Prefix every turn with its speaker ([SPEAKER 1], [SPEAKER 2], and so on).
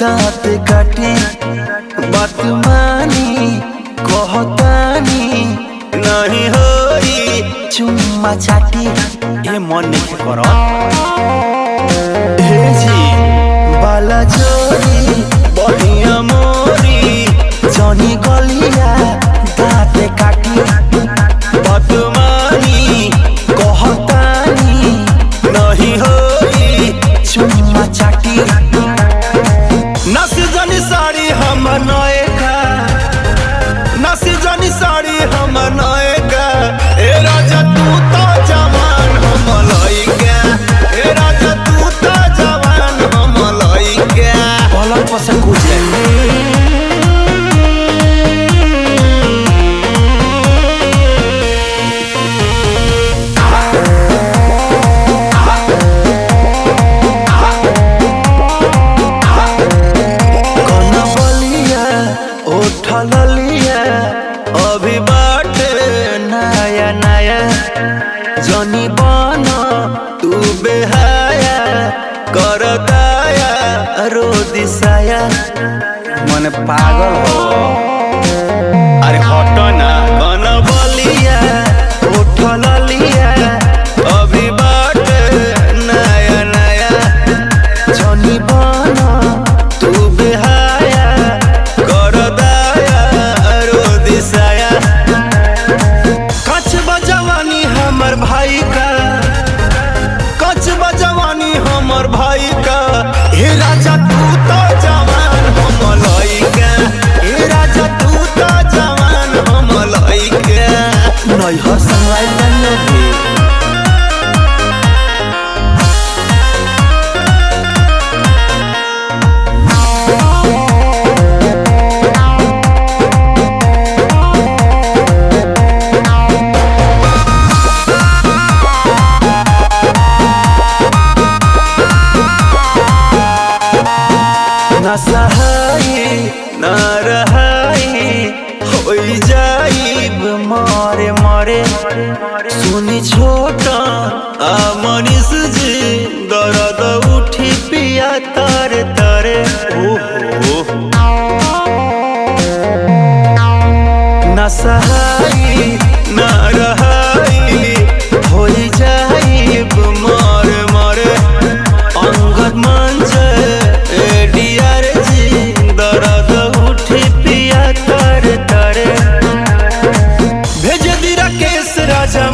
[SPEAKER 1] दांत काटी बात मानी कहतानी नहीं होई चुम्मा चाटी ए मन नहीं करो हे जी बाला जोरी बढ़िया मोरी जनी गलिया दांत काटी बात मानी कहतानी नहीं होई चुम्मा चाटी नसी जनी साड़ी हम नएगा नसी जनी साड़ी हम नएगा ए राजा तू तो जवान हम लइका ए राजा तू तो जवान हम लइका पलंग पर से कूद ललिया अभी बाटे नया नया जनी बना तू बेहाया कर दाया रो दिसाया मन पागल हो अरे हटो ना कन बलिया उठ ललिया अभी बाटे नया नया जनी बना तू बेहाया कर हमर भाई का कच बजवानी हमर भाई का हे राजा तू तो जवान हम लइका हे राजा तू तो जवान हम लइका नहीं हर संगवाई बनियो भी ना सहाई ना रहाई होई जाइब मारे मारे सुनी छोटा आ मनीष जी दर्द उठी पिया तारे तारे ओहो ना सहाई ना रहाई होई जाइब मारे मारे अंगद मंच दर्द उठी पिया तारे तारे भेज दी राकेश राजा।